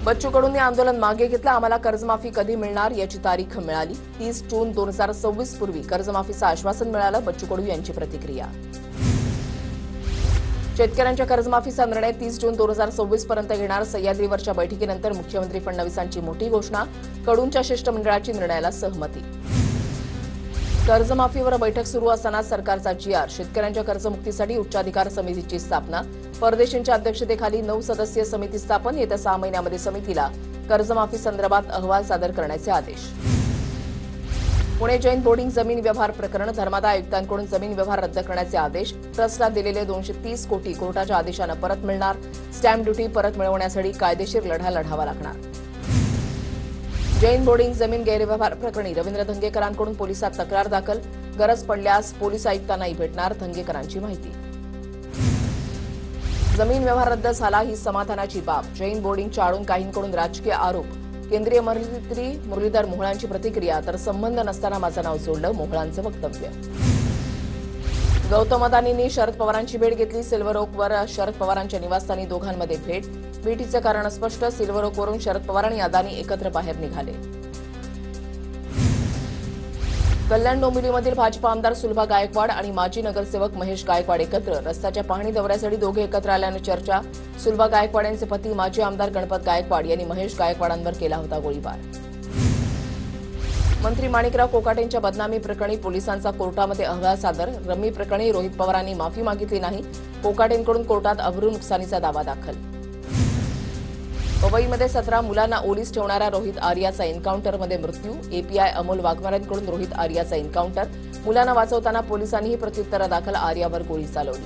बच्चू कडूंनी आंदोलन मागे घेतलं. आम्हाला कर्जमाफी कधी मिळणार याची तारीख मिळाली. 30 जून 2026 पूर्वी कर्जमाफीचं आश्वासन मिळालं. बच्चू कडू यांची प्रतिक्रिया. शेतकऱ्यांच्या कर्जमाफीचा निर्णय 30 जून 2026 पर्यंत घेणार. सह्याद्रीवरच्या बैठकीनंतर मुख्यमंत्री फडणवीसांची मोठी घोषणा. कडूंच्या शिष्टमंडळाची निर्णयाला सहमती. कर्जमाफीवर बैठक सुरू असताना सरकारचा GR. शेतकऱ्यांच्या कर्जमुक्तीसाठी उच्चाधिकार समितीची स्थापना. परदेशींच्या अध्यक्षतेखाली 9 सदस्यीय समिती स्थापन. येत्या 6 महिन्यामध्ये समितीला कर्जमाफी संदर्भात अहवाल सादर करण्याचे आदेश. पुणे जैन बोर्डिंग जमीन व्यवहार प्रकरण. धर्मादाय आयुक्तांकडून जमीन व्यवहार रद्द करण्याचे आदेश. ट्रस्टला दिलेले 230 कोटी कोर्टाच्या आदेशानं परत मिळणार. स्टॅम्प ड्युटी परत मिळवण्यासाठी कायदेशीर लढा लढावा लागणार. जैन बोर्डिंग जमीन गैरव्यवहार प्रकरणी रवींद्र धंगेकरांकडून पोलिसात तक्रार दाखल. गरज पडल्यास पोलीस आयुक्तांनाही भेटणार. धंगेकरांची माहिती. जमीन व्यवहार रद्द झाला ही समाधानाची बाब. जैन बोर्डिंगच्या आडून काहींकडून राजकीय आरोप. केंद्रीय मंत्री मुरलीधर मोहोळांची प्रतिक्रिया. तर संबंध नसताना माझं नाव जोडलं, मोहोळांचं वक्तव्य. गौतम अदानींनी शरद पवारांची भेट घेतली. सिल्व्हर ओकवर शरद पवारांच्या निवासस्थानी दोघांमध्ये भेट. भेटीचं कारण स्पष्ट. सिल्व्हर ओकवरून शरद पवार आणि अदानी एकत्र बाहेर निघाले. कल्याण डोंबिवलीमधील भाजपा आमदार सुलभा गायकवाड आणि माजी नगरसेवक महेश गायकवाड एकत्र. रस्त्याच्या पाहणी दौऱ्यासाठी दोघे एकत्र आल्यानं चर्चा. सुलभा गायकवाड यांचे पती माजी आमदार गणपत गायकवाड यांनी महेश गायकवाडांवर केला होता गोळीबार. मंत्री माणिकराव कोकाटेंच्या बदनामी प्रकरणी पोलिसांचा कोर्टामध्ये अहवाल सादर. रम्मी प्रकरणी रोहित पवारांनी माफी मागितली नाही. कोकाटेंकडून कोर्टात अब्रू नुकसानीचा दावा दाखल. पवईमध्ये 17 मुलांना ओलीस ठेवणाऱ्या रोहित आर्याचा एन्काउंटरमध्ये मृत्यू. API अमोल वाघमारेंकडून रोहित आर्याचा एन्काउंटर. मुलांना वाचवताना पोलिसांनीही प्रत्युत्तर दाखल आर्यावर गोळी चालवली.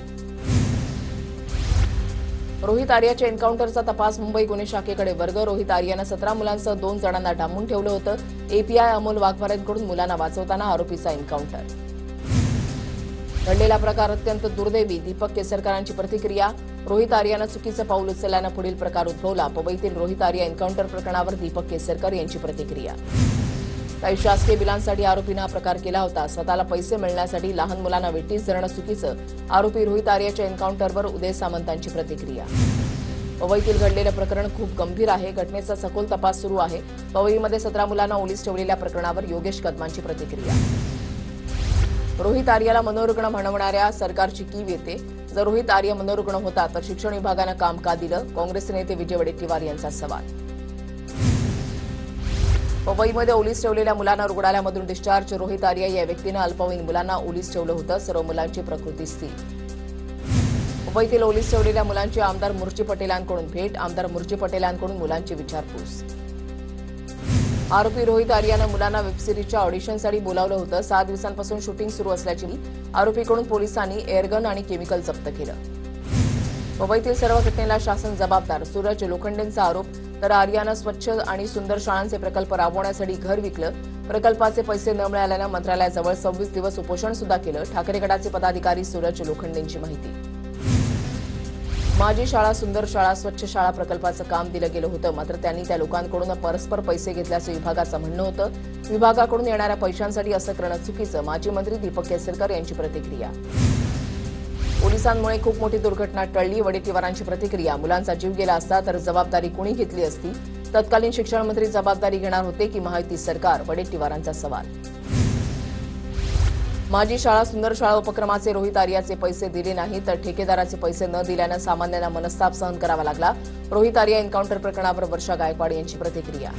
रोहित आर्याच्या एन्काउंटरचा तपास मुंबई गुन्हे शाखेकडे वर्ग. रोहित आर्यानं 17 मुलांसह 2 जणांना डांबून ठेवलं होतं. API अमोल वाघमारेंकडून मुलांना वाचवताना आरोपीचा एन्काउंटर. घडलेला प्रकार अत्यंत दुर्दैवी. दीपक केसरकरांची प्रतिक्रिया. रोहित आर्यानं चुकीचं पाऊल उचलल्यानं पुढील प्रकार उद्भवला. पवईतील रोहित आर्या एन्काउंटर प्रकरणावर दीपक केसरकर यांची प्रतिक्रिया. काही शासकीय बिलांसाठी आरोपीनं हा प्रकार केला होता. स्वतःला पैसे मिळण्यासाठी लहान मुलांना वेठीस धरणं चुकीचं. आरोपी रोहित आर्याच्या एन्काउंटरवर उदय सामंतांची प्रतिक्रिया. पवईतील घडलेलं प्रकरण खूप गंभीर आहे. घटनेचा सखोल तपास सुरू आहे. पवईमध्ये 17 मुलांना ओलीस ठेवलेल्या प्रकरणावर योगेश कदमांची प्रतिक्रिया. रोहित आर्याला मनोरुग्ण म्हणवणाऱ्या सरकारची कीव येते. जर रोहित आर्य मनोरुग्ण होता तर शिक्षण विभागानं काम का दिलं? काँग्रेसचे नेते विजय वडेट्टीवार यांचा सवाल. पवईमध्ये ओलीस ठेवलेल्या मुलांना रुग्णालयामधून डिस्चार्ज. रोहित आर्य या व्यक्तीनं अल्पवयीन मुलांना ओलीस ठेवलं होतं. सर्व मुलांची प्रकृती स्थिर. मुंबईतील ओलीस ठेवलेल्या मुलांची आमदार मुर्ची पटेलांकडून भेट. आमदार मुर्ची पटेलांकडून मुलांची विचारपूस. आरोपी रोहित आर्यानं मुलांना वेबसिरीजच्या ऑडिशनसाठी बोलावलं होतं. 6 दिवसांपासून शूटिंग सुरू असल्याची आरोपीकडून पोलिसांनी एअरगन आणि केमिकल जप्त केलं. मुंबईतील सर्व घटनेला शासन जबाबदार. सूरज लोखंडेंचा आरोप. तर आर्यानं स्वच्छ आणि सुंदर शाळांचे प्रकल्प राबवण्यासाठी घर विकलं. प्रकल्पाचे पैसे न मिळाल्यानं मंत्रालयाजवळ 26 दिवस उपोषण सुद्धा केलं. ठाकरे गटाचे पदाधिकारी सूरज लोखंडेंची माहिती. माझी शाळा सुंदर शाळा स्वच्छ शाळा प्रकल्पाचं काम दिलं गेलं होतं. मात्र त्यांनी त्या लोकांकडून परस्पर पैसे घेतल्याचं विभागाचं म्हणणं होतं. विभागाकडून येणाऱ्या पैशांसाठी असं करणं चुकीचं. माजी मंत्री दीपक केसरकर यांची प्रतिक्रिया. पोलिसांमुळे खूप मोठी दुर्घटना टळली. वडेट्टीवारांची प्रतिक्रिया. मुलांचा जीव गेला असता तर जबाबदारी कुणी घेतली असती? तत्कालीन शिक्षण मंत्री जबाबदारी घेणार होते की महायुती सरकार? वडेट्टीवारांचा सवाल. माझी शाळा सुंदर शाळा उपक्रमाचे रोहित आर्याचे पैसे दिले नाही तर ठेकेदाराचे पैसे न दिल्यानं सामान्यांना मनस्ताप सहन करावा लागला. रोहित आर्या एन्काउंटर प्रकरणावर वर्षा गायकवाड यांची प्रतिक्रिया.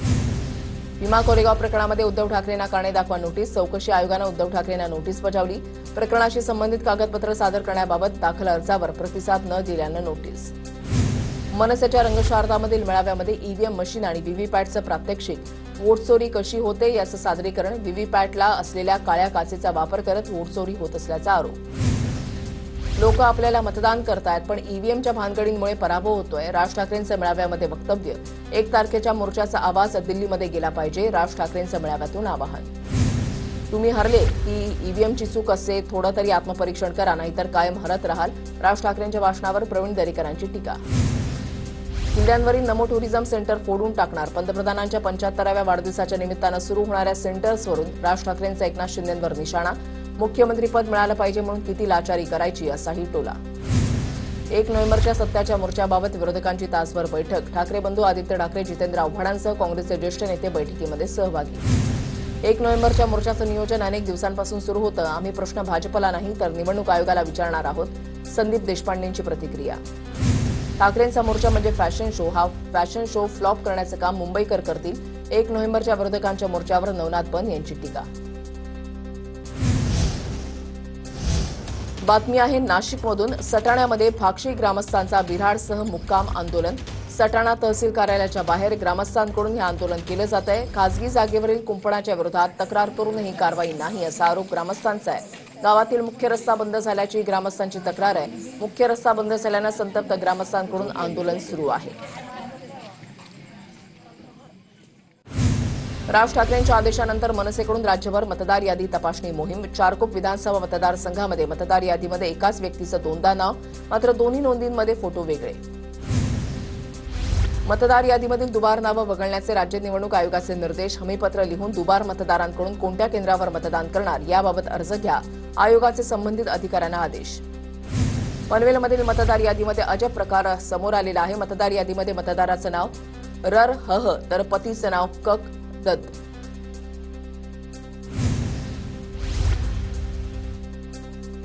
भीमा कोरेगाव प्रकरणामध्ये उद्धव ठाकरेंना कारणे दाखवा नोटीस. चौकशी आयोगानं उद्धव ठाकरेंना नोटीस बजावली. प्रकरणाशी संबंधित कागदपत्र सादर करण्याबाबत दाखल अर्जावर प्रतिसाद न दिल्यानं नोटीस. मनसेच्या रंगशारदामधील मेळाव्यामध्ये ईव्हीएम मशीन आणि व्हीव्हीपॅटचं प्रात्यक्षिक. वोट चोरी कशी होते याचं सादरीकरण. व्हीव्हीपॅटला असलेल्या काळ्या काचेचा वापर करत वोट चोरी होत असल्याचा आरोप. लोक आपल्याला मतदान करतायत पण ईव्हीएमच्या भानगडींमुळे पराभव होतोय. राज ठाकरेंचं मेळाव्यामध्ये वक्तव्य. 1 तारखेच्या मोर्चाचा आवाज दिल्लीमध्ये गेला पाहिजे. राज ठाकरेंचं मेळाव्यातून आवाहन. तुम्ही हरले की ईव्हीएमची चूक असते. थोडं तरी आत्मपरीक्षण करा नाहीतर कायम हरत राहाल. राज ठाकरेंच्या भाषणावर प्रवीण दरेकरांची टीका. किल्ल्यांवरील नमो टुरिझम सेंटर फोडून टाकणार. पंतप्रधानांच्या 75व्या वाढदिवसाच्या निमित्तानं सुरू होणाऱ्या सेंटर्सवरून राज ठाकरेंचा एकनाथ शिंदेंवर निशाणा. मुख्यमंत्रीपद मिळालं पाहिजे म्हणून किती लाचारी करायची असाही टोला. 1 नोव्हेंबरच्या सत्याच्या मोर्चाबाबत विरोधकांची तासभर बैठक. ठाकरे बंधू आदित्य ठाकरे, जितेंद्र आव्हाडांसह काँग्रेसचे ज्येष्ठ नेते बैठकीमध्ये सहभागी. 1 नोव्हेंबरच्या मोर्चाचं नियोजन अनेक दिवसांपासून सुरू होतं. आम्ही प्रश्न भाजपला नाही तर निवडणूक आयोगाला विचारणार आहोत. संदीप देशपांडेंची प्रतिक्रिया. ठाकरेंचा मोर्चा म्हणजे फॅशन शो. हा फॅशन शो फ्लॉप करण्याचं काम मुंबईकर करतील. 1 नोव्हेंबरच्या विरोधकांच्या मोर्चावर नवनाथ बन यांची टीका. बातमी आहे नाशिकमधून. सटाण्यामध्ये फाक्षी ग्रामस्थांचा बिऱ्हाडसह मुक्काम आंदोलन. सटाणा तहसील कार्यालयाच्या बाहेर ग्रामस्थांकडून हे आंदोलन केलं जात आहे. खासगी जागेवरील कुंपणाच्या विरोधात तक्रार करूनही कारवाई नाही असा आरोप ग्रामस्थांचा आहे. गावातील मुख्य रस्ता बंद झाल्याची ग्रामस्थांची तक्रार आहे. मुख्य रस्ता बंद झाल्यानं संतप्त ग्रामस्थांकडून आंदोलन सुरू आहे. राज ठाकरेंच्या आदेशानंतर मनसेकडून राज्यभर मतदार यादी तपासणी मोहीम. चारकोप विधानसभा मतदारसंघामध्ये मतदार यादीमध्ये एकाच व्यक्तीचं दोनदा नाव, मात्र दोन्ही नोंदींमध्ये फोटो वेगळे. मतदार यादीमधील दुबार नावं वगळण्याचे राज्य निवडणूक आयोगाचे निर्देश. हमीपत्र लिहून दुबार मतदारांकडून कोणत्या केंद्रावर मतदान करणार याबाबत अर्ज घ्या. आयोगाचे संबंधित अधिकाऱ्यांना आदेश. पनवेलमधील मतदार यादीमध्ये अजब प्रकार समोर आलेला आहे. मतदार यादीमध्ये मतदाराचं नाव रर ह तर पतीचं नाव कक दद.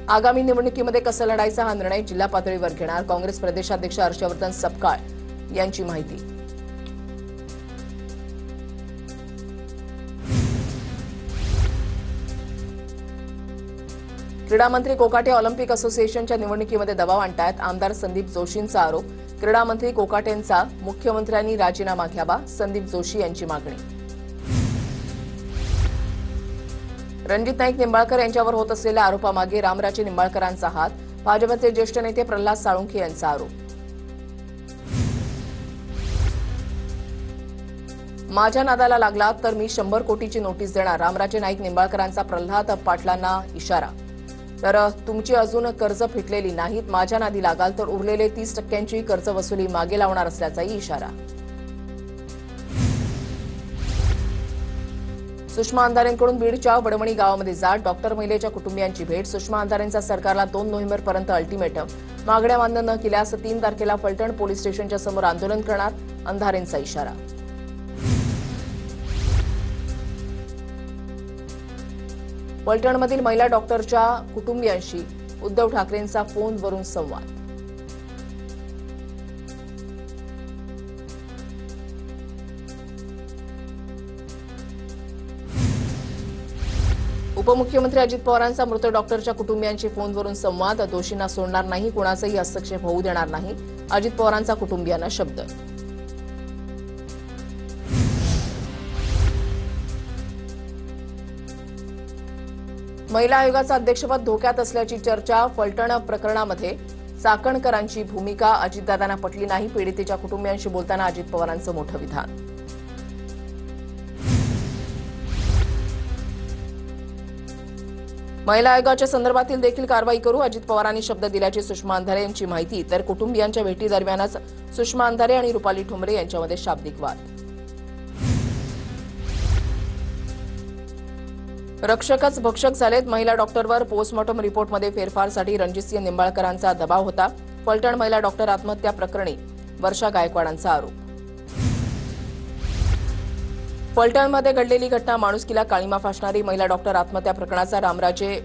आगामी निवडणुकीमध्ये कसं लढायचा हा निर्णय जिल्हा पातळीवर घेणार. काँग्रेस प्रदेशाध्यक्ष हर्षवर्धन सपकाळ यांची माहिती. क्रीडा मंत्री कोकाटे ऑलिम्पिक असोसिएशनच्या निवडणुकीमध्ये दबाव आणतायत. आमदार संदीप जोशींचा आरोप. क्रीडा मंत्री कोकाटेंचा मुख्यमंत्र्यांनी राजीनामा घ्यावा. संदीप जोशी यांची मागणी. रणजित नाईक निंबाळकर यांच्यावर होत असलेल्या आरोपामागे रामराजे निंबाळकरांचा हात. भाजपचे ज्येष्ठ नेते प्रल्हाद साळुंखे यांचा आरोप. माझ्या नादाला लागला तर मी 100 कोटीची नोटीस देणार. रामराजे नाईक निंबाळकरांचा प्रल्हाद पाटलांना इशारा. तर तुमची अजून कर्ज फिटलेली नाहीत, माझ्या नादी लागाल तर उरलेले 30% कर्ज वसुली मागे लावणार असल्याचाही इशारा. सुषमा अंधारेंकडून बीडच्या वडवणी गावामध्ये जाट. डॉक्टर महिलेच्या कुटुंबियांची भेट. सुषमा अंधारेंचा सरकारला 2 नोव्हेंबरपर्यंत अल्टिमेटम. मागण्या मान्य न केल्यास 3 तारखेला फलटण पोलीस स्टेशनच्या समोर आंदोलन करणार. अंधारेंचा इशारा. फलटणमधील महिला डॉक्टरच्या कुटुंबियांशी उद्धव ठाकरेंचा फोनवरून संवाद. उपमुख्यमंत्री अजित पवारांचा मृत डॉक्टरच्या कुटुंबियांशी फोनवरून संवाद. दोषींना सोडणार नाही, कुणाचाही हस्तक्षेप होऊ देणार नाही. अजित पवारांचा कुटुंबियांना शब्द. महिला आयोगाचं अध्यक्षपद धोक्यात असल्याची चर्चा. फलटण प्रकरणामध्ये चाकणकरांची भूमिका अजितदादांना पटली नाही. पीडितेच्या कुटुंबियांशी बोलताना अजित पवारांचं मोठं विधान. महिला आयोगाच्या संदर्भातील देखील कारवाई करू. अजित पवारांनी शब्द दिल्याची सुषमा अंधारे यांची माहिती. तर कुटुंबियांच्या भेटीदरम्यानच सुषमा अंधारे आणि रुपाली ठोंबरे यांच्यामध्ये शाब्दिक वाद. रक्षकच भक्षक झालेत. महिला डॉक्टरवर पोस्टमॉर्टम रिपोर्टमध्ये फेरफारसाठी रणजितसिंह निंबाळकरांचा दबाव होता. फलटण महिला डॉक्टर आत्महत्या प्रकरणी वर्षा गायकवाडांचा आरोप. फलटणमध्ये घडलेली घटना माणुसकीला काळीमा फासणारी. महिला डॉक्टर आत्महत्या प्रकरणाचा रामराजे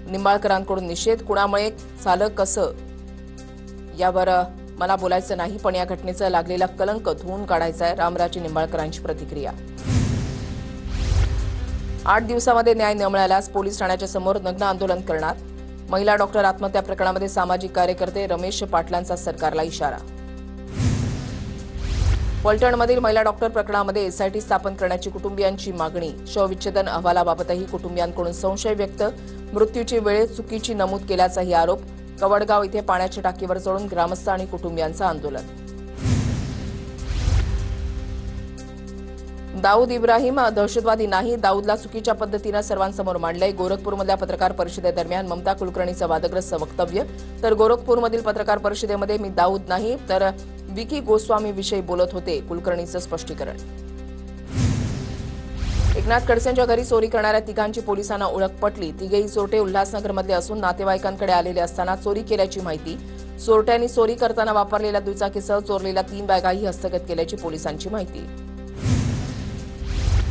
निंबाळकरांकडून निषेध. कुणामुळे झालं कसं यावर मला बोलायचं नाही, पण या घटनेचं लागलेला कलंक धुवून काढायचा आहे. रामराजे निंबाळकरांची प्रतिक्रिया. 8 दिवसामध्ये न्याय न मिळाल्यास पोलीस ठाण्याच्या समोर नग्न आंदोलन करणार. महिला डॉक्टर आत्महत्या प्रकरणामध्ये सामाजिक कार्यकर्ते रमेश पाटलांचा सरकारला इशारा. फलटणमधील महिला डॉक्टर प्रकरणामध्ये एसआयटी स्थापन करण्याची कुटुंबियांची मागणी. शवविच्छेदन अहवालाबाबतही कुटुंबियांकडून संशय व्यक्त. मृत्यूची वेळ चुकीची नमूद केल्याचाही आरोप. कवडगाव इथे पाण्याच्या टाकीवर चढून ग्रामस्थ आणि कुटुंबियांचं आंदोलन. दाऊद इब्राहिम दहशतवादी नाही, दाऊदला चुकीच्या पद्धतीनं सर्वांसमोर मांडलंय. गोरखपूरमधल्या पत्रकार परिषदेदरम्यान ममता कुलकर्णीचं वादग्रस्त वक्तव्य. तर गोरखपूरमधील पत्रकार परिषदेमध्ये मी दाऊद नाही तर विकी गोस्वामी विषयी बोलत होते, कुलकर्णीचं स्पष्टीकरण. एकनाथ खडसेंच्या घरी चोरी करणाऱ्या तिघांची पोलिसांना ओळख पटली. तिघेही चोरटे उल्हासनगरमधले असून नातेवाईकांकडे आलेले असताना चोरी केल्याची माहिती. चोरट्यांनी चोरी करताना वापरलेल्या दुचाकीसह चोरलेल्या 3 बॅगाही हस्तगत केल्याची पोलिसांची माहिती.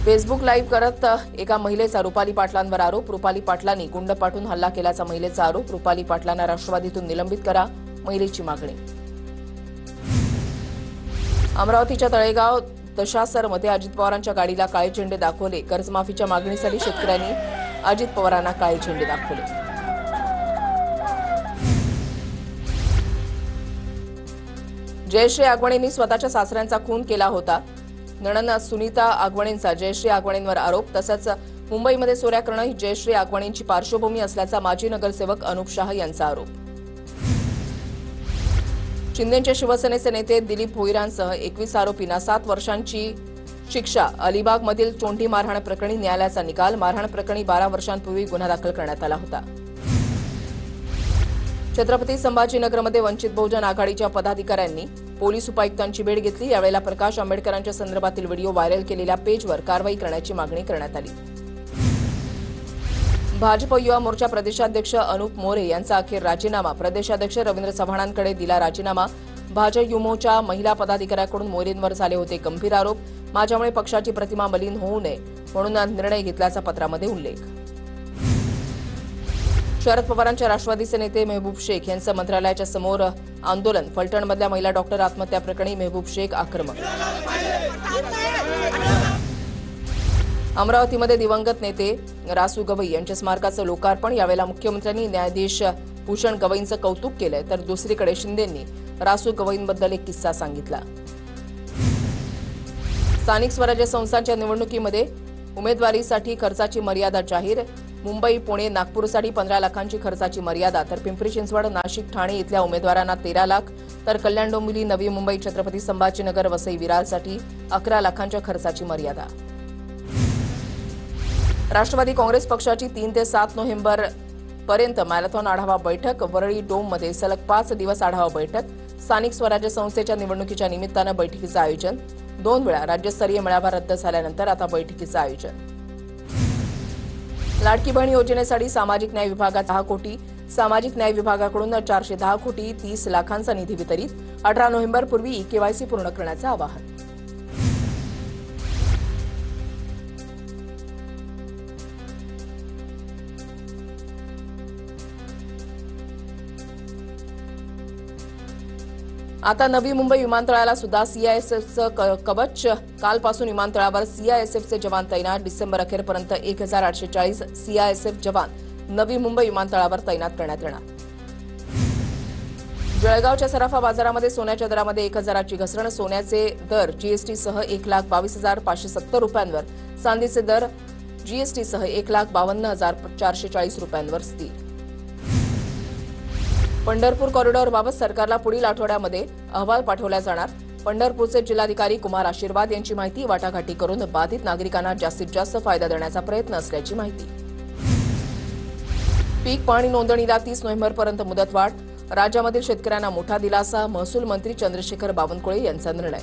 फेसबुक लाईव्ह करत एका महिलेचा रुपाली पाटलांवर आरोप. रुपाली पाटलांनी गुंड पाठवून हल्ला केल्याचा महिलेचा आरोप. रुपाली पाटलांना राष्ट्रवादीतून निलंबित करा, महिलेची मागणी. अमरावतीच्या तळेगाव दशासरमध्ये अजित पवारांच्या गाडीला काळे झेंडे दाखवले. कर्जमाफीच्या मागणीसाठी शेतकऱ्यांनी अजित पवारांना काळे झेंडे दाखवले. जयश्री आगवणेंनी स्वतःच्या सासऱ्यांचा खून केला होता. नणंद सुनीता आगवणेंचा जयश्री आगवणेंवर आरोप. तसंच मुंबईमध्ये चोऱ्या करणं ही जयश्री आगवणेंची पार्श्वभूमी असल्याचा माजी नगरसेवक अनुप शाह यांचा आरोप. शिंदेचे शिवसेनेचे नेते दिलीप भोईरांसह 21 आरोपींना 7 वर्षांची शिक्षा. अलिबागमधील चोंडी मारहाण प्रकरणी न्यायालयाचा निकाल. मारहाण प्रकरणी 12 वर्षांपूर्वी गुन्हा दाखल करण्यात आला होता. छत्रपती संभाजीनगरमध्ये वंचित बहुजन आघाडीच्या पदाधिकाऱ्यांनी पोलीस उपायुक्तांची भेट घेतली. यावेळेला प्रकाश आंबेडकरांच्या संदर्भातील व्हिडिओ व्हायरल केलेल्या पेजवर कारवाई करण्याची मागणी करण्यात आली. भाजप युवा मोर्चा प्रदेशाध्यक्ष अनुप मोरे यांचा अखेर राजीनामा. प्रदेशाध्यक्ष रवींद्र चव्हाणांकडे दिला राजीनामा. भाजप युमोच्या महिला पदाधिकाऱ्याकडून मोरेंवर झाले होते गंभीर आरोप. माझ्यामुळे पक्षाची प्रतिमा मलिन होऊ नये म्हणून निर्णय घेतल्याचा पत्रामध्ये उल्लेख. शरद पवारांच्या राष्ट्रवादीचे नेते मेहबूब शेख यांचं मंत्रालयाच्या समोर आंदोलन. फलटणमधल्या महिला डॉक्टर आत्महत्या प्रकरणी मेहबूब शेख आक्रमक. अमरावतीमध्ये दिवंगत नेते रासू गवई यांच्या स्मारकाचं लोकार्पण. यावेळेला मुख्यमंत्र्यांनी न्यायाधीश भूषण गवईंचं कौतुक केलंय, तर दुसरीकडे शिंदेंनी रासू गवईंबद्दल एक किस्सा सांगितला. स्थानिक स्वराज्य संस्थांच्या निवडणुकीमध्ये उमेदवारीसाठी खर्चाची मर्यादा जाहीर. मुंबई, पुणे, नागपूरसाठी 15 लाखांची खर्चाची मर्यादा, तर पिंपरी चिंचवड, नाशिक, ठाणे इथल्या उमेदवारांना 13 लाख, तर कल्याण, डोंबिवली, नवी मुंबई, छत्रपती संभाजीनगर, वसई, विरारसाठी 11 लाखांच्या खर्चाची मर्यादा. राष्ट्रवादी काँग्रेस पक्षाची 3 ते 7 नोव्हेंबर पर्यंत मॅरेथॉन आढावा बैठक. वरळी डोममध्ये सलग 5 दिवस आढावा बैठक. स्थानिक स्वराज्य संस्थेच्या निवडणुकीच्या निमित्तानं बैठकीचं आयोजन. 2 वेळा राज्यस्तरीय मेळावा रद्द झाल्यानंतर आता बैठकीचं आयोजन. लाडकी बहीण योजनेसाठी सामाजिक न्याय विभागात 10 कोटी. सामाजिक न्याय विभागाकडून 410 कोटी 30 लाखांचा निधी वितरित. 18 नोव्हेंबरपूर्वी केवायसी पूर्ण करण्याचं आवाहन. आता नवी मुंबई विमानतळाला सुद्धा सीआयएसएफचं कवच. कालपासून विमानतळावर सीआयएसएफचे जवान तैनात. डिसेंबर अखेरपर्यंत 1840 सीआयएसएफ जवान नवी मुंबई विमानतळावर तैनात करण्यात येणार. जळगावच्या सराफा बाजारामध्ये सोन्याच्या दरामध्ये 1,000ची घसरण. सोन्याचे दर जीएसटीसह 1,22,570 रुपयांवर. चांदीचे दर जीएसटीसह 1,52,440 रुपयांवर स्थिर. पंढरपूर कॉरिडॉरबाबत सरकारला पुढील आठवड्यामध्ये अहवाल पाठवला जाणार. पंढरपूरचे जिल्हाधिकारी कुमार आशीर्वाद यांची माहिती. वाटाघाटी करून बाधित नागरिकांना जास्तीत जास्त फायदा देण्याचा प्रयत्न असल्याची माहिती. पीक पाहणी नोंदणीला 30 नोव्हेंबरपर्यंत मुदतवाढ. राज्यामधील शेतकऱ्यांना मोठा दिलासा. महसूल मंत्री चंद्रशेखर बावनकुळे यांचा निर्णय.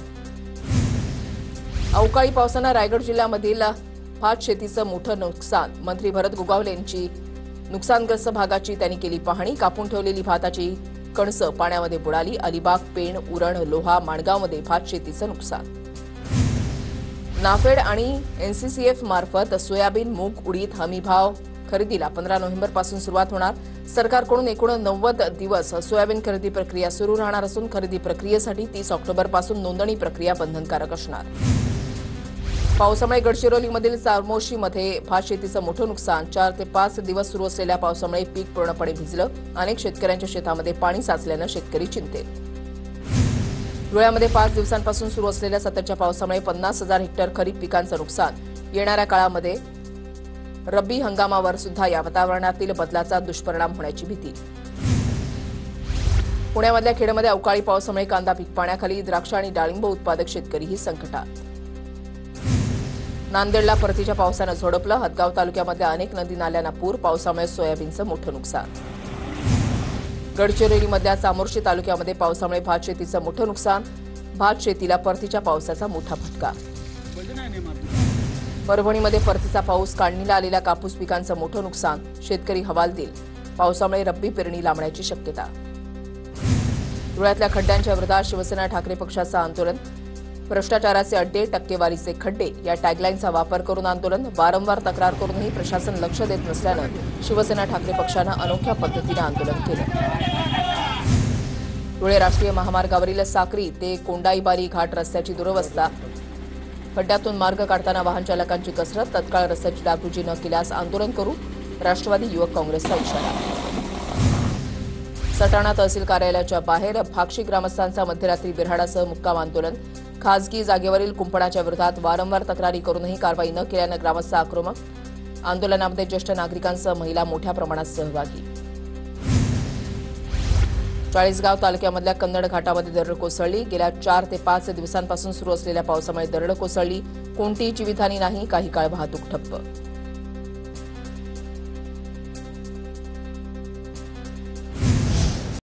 अवकाळी पावसानं रायगड जिल्ह्यामधील भात शेतीचं मोठं नुकसान. मंत्री भरत गोगावले यांची नुकसानग्रस्त भागाची त्यांनी केली पाहणी. कापून ठेवलेली भाताची कणसं पाण्यामध्ये बुडाली. अलिबाग, पेण, उरण, लोहा, माणगावमध्ये भात शेतीचं नुकसान. नाफेड आणि एनसीसीएफ मार्फत सोयाबीन, मूग, उडीद हमीभाव खरेदीला 15 नोव्हेंबरपासून सुरुवात होणार. सरकारकडून एकूण 90 दिवस सोयाबीन खरेदी प्रक्रिया सुरू राहणार असून खरेदी प्रक्रियेसाठी 30 ऑक्टोबरपासून नोंदणी प्रक्रिया बंधनकारक असणार. पावसामुळे गडचिरोलीमधील चामोशीमध्ये भात शेतीचं मोठं नुकसान. 4 ते 5 दिवस सुरू असलेल्या पावसामुळे पीक पूर्णपणे भिजलं. अनेक शेतकऱ्यांच्या शेतामध्ये पाणी साचल्यानं शेतकरी चिंतेत. धुळ्यामध्ये 5 दिवसांपासून सुरू असलेल्या सततच्या पावसामुळे 50,000 हेक्टर खरीप पिकांचं नुकसान. येणाऱ्या काळामध्ये रब्बी हंगामावर सुद्धा या वातावरणातील बदलाचा दुष्परिणाम होण्याची भीती. पुण्यामधल्या खेडमध्ये अवकाळी पावसामुळे कांदा पीक पाण्याखाली. द्राक्ष आणि डाळिंब उत्पादक शेतकरीही संकटात. नांदेडला परतीच्या पावसानं झोडपलं. हदगाव तालुक्यामधल्या अनेक नदी नाल्यांना पूर. पावसामुळे सोयाबीनचं मोठं नुकसान. गडचिरोलीमधल्या चामोर्शी तालुक्यामध्ये पावसामुळे भात शेतीचं मोठं नुकसान. भात शेतीला परतीच्या पावसाचा मोठा फटका. परभणीमध्ये परतीचा पाऊस. काढणीला आलेल्या कापूस पिकांचं मोठं नुकसान. शेतकरी हवालदिल. पावसामुळे रब्बी पेरणी लांबण्याची शक्यता. धुळ्यातल्या खड्ड्यांच्या विरोधात शिवसेना ठाकरे पक्षाचं आंदोलन. भ्रष्टाचाराचे अड्डे, टक्केवारीचे खड्डे या टॅगलाईनचा वापर करून आंदोलन. वारंवार तक्रार करूनही प्रशासन लक्ष देत नसल्यानं शिवसेना ठाकरे पक्षानं अनोख्या पद्धतीनं आंदोलन केलं. धुळे राष्ट्रीय महामार्गावरील साक्री ते कोंडाईबारी घाट रस्त्याची दुरवस्था. खड्ड्यातून मार्ग काढताना वाहन चालकांची कसरत. तत्काळ रस्त्याची डागडुजी न केल्यास आंदोलन करू, राष्ट्रवादी युवक काँग्रेसचा इशारा. सटाणा तहसील कार्यालयाच्या बाहेर भाक्षी ग्रामस्थांचा मध्यरात्री बिऱ्हाडासह मुक्काम आंदोलन. खासगी जागेवरील कुंपणाच्या विरोधात वारंवार तक्रारी करूनही कारवाई न केल्यानं ग्रामस्थ आक्रमक. आंदोलनामध्ये ज्येष्ठ नागरिकांसह महिला मोठ्या प्रमाणात सहभागी. चाळीसगाव तालुक्यामधल्या कन्नड घाटामध्ये दरड कोसळली. गेल्या 4 ते 5 दिवसांपासून सुरू असलेल्या पावसामुळे दरड कोसळली. कोणतीही जीवितहानी नाही, काही काळ वाहतूक ठप्प.